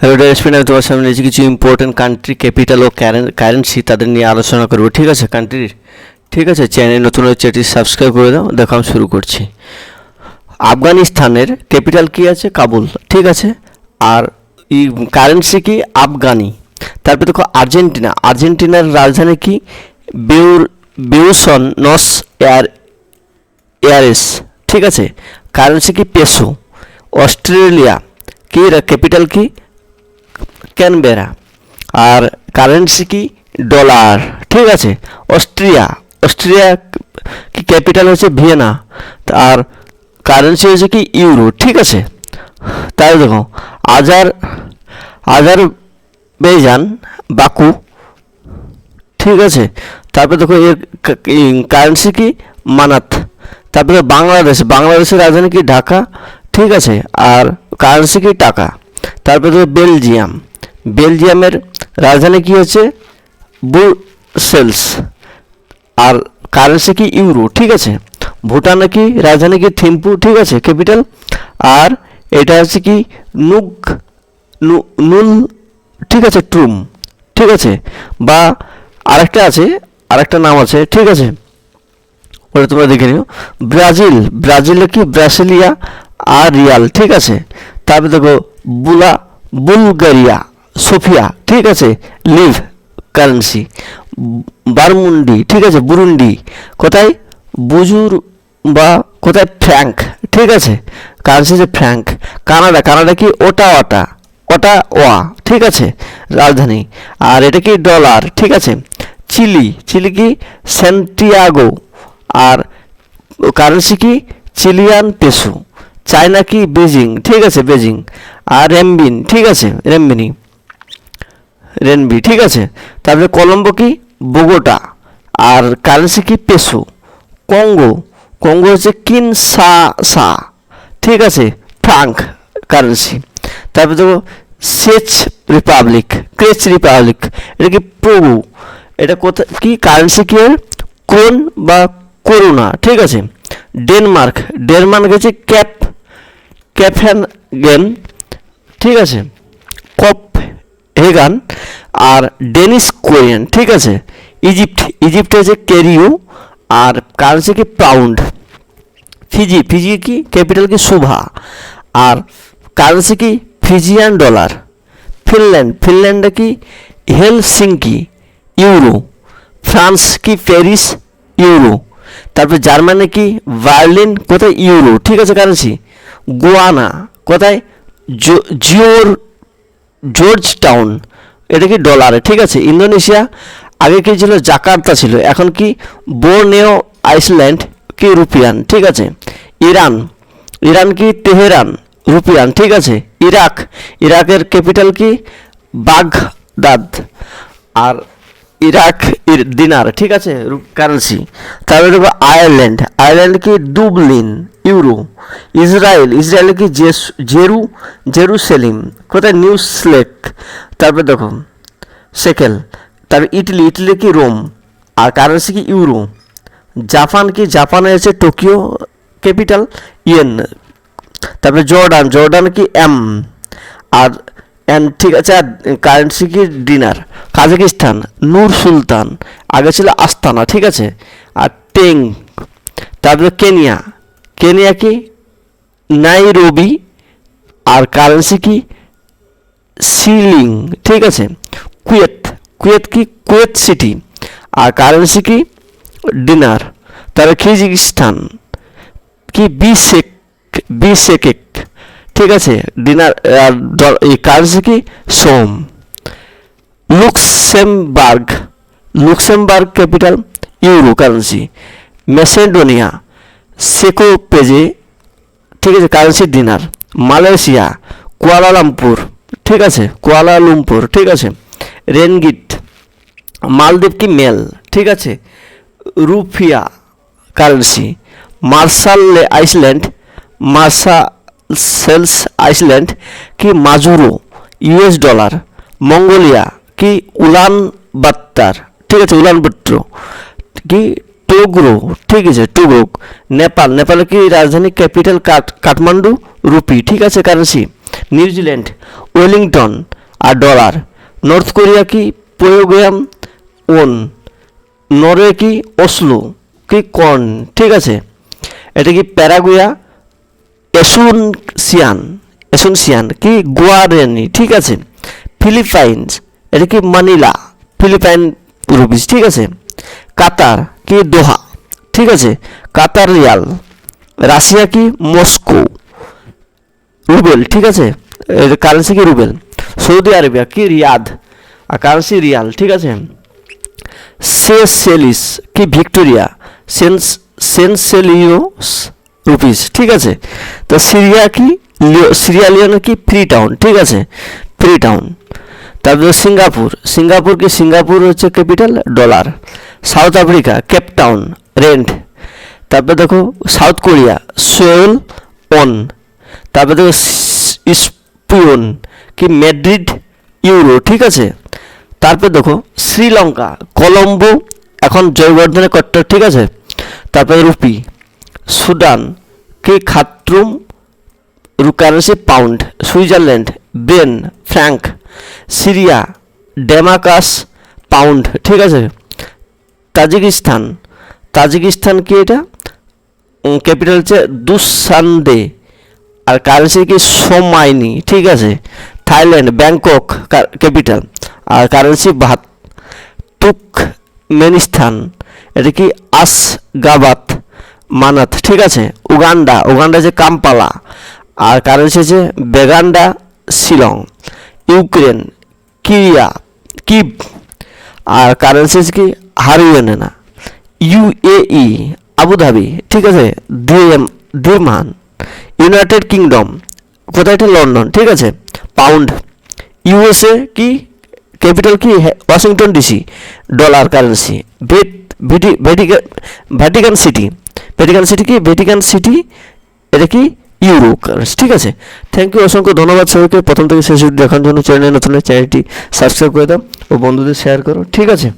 Hello ডেস্পিন, আমি তোমার সামনে এসে কিছু ইম্পর্টেন্ট কান্ট্রি ক্যাপিটাল ও কারেন্সি তাদের নিয়ে আলোচনা করবো। ঠিক আছে কান্ট্রির, ঠিক আছে। চ্যানেল নতুন হচ্ছে, এটি সাবস্ক্রাইব করে দাও। দেখো আমি শুরু করছি। আফগানিস্তানের ক্যাপিটাল কি আছে? কাবুল, ঠিক আছে। আর কারেন্সি কি? আফগানি। তারপরে দেখো আর্জেন্টিনার রাজধানী কি? বিউনস এয়ারেস, ঠিক আছে। কারেন্সি কি? পেসো। অস্ট্রেলিয়া কি ক্যাপিটাল কি? ক্যানবেরা। আর কারেন্সি কি? ডলার, ঠিক আছে। অস্ট্রিয়া কি ক্যাপিটাল হচ্ছে ভিয়েনা। আর কারেন্সি হচ্ছে কি? ইউরো, ঠিক আছে। তাই দেখো আজারবাইজান বাকু, ঠিক আছে। তারপরে দেখো এর কারেন্সি কি? মানাত। তারপরে বাংলাদেশের রাজধানী কি? ঢাকা, ঠিক আছে। আর কারেন্সি কি? টাকা। তারপরে দেখো বেলজিয়ামের রাজধানী কি হচ্ছে? ব্রুসেলস। আর কারেন্সি কি? ইউরো, ঠিক আছে। ভুটানে কি রাজধানী কি? থিম্পু, ঠিক আছে, ক্যাপিটাল। আর এটা হচ্ছে কি? নুল, ঠিক আছে, ট্রুম, ঠিক আছে। বা আরেকটা নাম আছে, ঠিক আছে, ওটা তোমরা দেখে নিও। ব্রাজিলে কি? ব্রাসিলিয়া আর রিয়াল, ঠিক আছে। তারপরে দেখো বুলগারিয়া সোফিয়া, ঠিক আছে, লিভ কারেন্সি। বারমুন্ডি, ঠিক আছে, বুরুন্ডি কোথায়? বুজুর বা কোথায়? ফ্র্যাঙ্ক, ঠিক আছে, কারেন্সি যে ফ্র্যাঙ্ক। কানাডা কি? ওয়া, ঠিক আছে, রাজধানী। আর এটা কি? ডলার, ঠিক আছে। চিলি কি? স্যান্টিয়াগো। আর কারেন্সি কি? Chilean peso. চায়না কি? বেজিং, ঠিক আছে, বেজিং। আর রেনবি, ঠিক আছে, রেনবি, ঠিক আছে। তারপরে কলম্বো কি? বোগোটা। আর কারেন্সি কি? পেসো। কঙ্গো হচ্ছে কিনশাসা, ঠিক আছে, ফ্রাঙ্ক কারেন্সি। তারপরে দেখো ক্রেচ রিপাবলিক, এটা কি? প্রভু। এটা কোথায় কি? কারেন্সি কি? ক্রোন বা করুণা, ঠিক আছে। ডেনমার্ক হচ্ছে ক্যাপহেনগেন, ঠিক আছে, কপহেগান। আর ডেনিশ কোরিয়ান, ঠিক আছে। ইজিপ্ট হচ্ছে কেরিও। আর কারেন্সি কি? পাউন্ড। ফিজি কি ক্যাপিটাল কি? সুভা। আর কারেন্সি কি? Fijian dollar. ফিনল্যান্ডে কি? Helsinki, euro. ফ্রান্স কি? Paris, euro. তারপরে জার্মানি কি? বার্লিন, কোথায়? ইউরো, ঠিক আছে, কারেন্সি। গোয়ানা কোথায়? জর্জ টাউন, এটা কি? ডলারে, ঠিক আছে। ইন্দোনেশিয়া আগে কি ছিল? জাকার্তা ছিল, এখন কি? বোর্নেও আইসল্যান্ড কি? রুপিয়ান, ঠিক আছে। ইরান কি? তেহরান, রুপিয়ান, ঠিক আছে। ইরাকের ক্যাপিটাল কি? বাগদাদ। আর ইরাক দিনার, ঠিক আছে, কারেন্সি। তারপরে দেখো আয়ারল্যান্ড কি? Dublin, euro. ইসরায়েল কি? জেরুসালেম, কোথায়? নিউ স্লেক। তারপরে দেখো সেকেল। তারপরে ইটালি কি? রোম। আর কারেন্সি কি? ইউরো। জাপান কি? জাপানে আছে টোকিও, ক্যাপিটাল ইয়েন। তারপরে জর্ডান কি? আর ঠিক আছে। আর কারেন্সি কি? ডিনার। কাজাকিস্তান নূর সুলতান, আগে ছিল আস্তানা, ঠিক আছে। আর টেং। তারপরে কেনিয়া কি? নাইরোবি। আর কারেন্সি কি? শিলিং, ঠিক আছে। কুয়েত কি? Kuwait City. আর কারেন্সি কি? ডিনার। তারপরে কিরগিজস্তান কি? বিশেকেক, ঠিক আছে, ডিনার। আর কারেন্সি কি? Som. Luxembourg capital euro, currency. Macedonia Skopje, ঠিক আছে, কারেন্সি ডিনার। মালয়েশিয়া কুয়ালালামপুর, ঠিক আছে, ঠিক আছে, রেনগিট। মালদ্বীপ কি? মেল, ঠিক আছে, রুপিয়া কারেন্সি। মার্শালস আইসল্যান্ড কি? মাজুরো, ইউএস ডলার। মঙ্গোলিয়া কি? উলানবাত্তার, ঠিক আছে, উলানবট্র কি? টোগ্রো, ঠিক আছে, টুগ্রুক। নেপালে কি রাজধানী? ক্যাপিটাল কাঠমান্ডু, রুপি, ঠিক আছে, কারেন্সি। নিউজিল্যান্ড ওয়েলিংটন আর ডলার। নর্থ কোরিয়া কি প্রোগ্রাম ওন। নরওয়ে কি অসলো কি কর্ন, ঠিক আছে। এটা কি প্যারাগুয়া এসুনসিয়ান কি গুয়ারেনি, ঠিক আছে। ফিলিপাইন্স এটা কি মানিলা ফিলিপাইন রুপিস, ঠিক আছে। কাতার কি দোহা, ঠিক আছে, কাতার রিয়াল। রাশিয়া কি মস্কো রুবেল, ঠিক আছে, এর কারেন্সি কি রুবেল। সৌদি আরবিয়া কি রিয়াদ আর কারেন্সি রিয়াল, ঠিক আছে। সেসেলিস কি ভিক্টোরিয়া সেন্সেলিওস রুপিস, ঠিক আছে। তো সিরিয়া কি সিরিয়ালিয়ন কি ফ্রি টাউন, ঠিক আছে, ফ্রি টাউন। তারপরে সিঙ্গাপুর কি সিঙ্গাপুর হচ্ছে capital dollar. South Africa Cape Town rand. তারপরে দেখো সাউথ কোরিয়া সোয়েল অন। তারপরে দেখো স্পিয়ন কি ম্যাড্রিড ইউরো, ঠিক আছে। তারপরে দেখো শ্রীলঙ্কা কলম্বো এখন জয়বর্ধনে কট্টর, ঠিক আছে। তারপরে রুপি। সুদান কি Khartoum currency pound. Switzerland Bern franc. Syria Damascus pound, ঠিক আছে। তাজিকিস্তান কি এটা ক্যাপিটাল হচ্ছে দুসানদে আর কারেন্সি কি সোমাইনি, ঠিক আছে। থাইল্যান্ড ব্যাংকক ক্যাপিটাল আর কারেন্সি বাত। তুর্কমেনিস্তান এটা কি আসগাবাত মানাত, ঠিক আছে। উগান্ডা যে কাম্পালা আর কারেন্সি হচ্ছে বেগান্ডা শিলং। ইউক্রেন কিভ আর কারেন্সি কি হারিয়ানা। ইউএই আবুধাবি, ঠিক আছে, দিরহাম। ইউনাইটেড কিংডম কোথায় এটা লন্ডন, ঠিক আছে, পাউন্ড। ইউএসএ কি ক্যাপিটাল কি Washington DC dollar currency. Vatican city এটা কি ইউরো কারেন্সি, ঠিক আছে। থ্যাংক ইউ, অসংখ্য ধন্যবাদ সবাইকে প্রথম থেকে শেষ অবধি দেখার জন্য। চ্যানেলে নতুন চ্যানেলটি সাবস্ক্রাইব করে দাও ও বন্ধুদের শেয়ার করো, ঠিক আছে।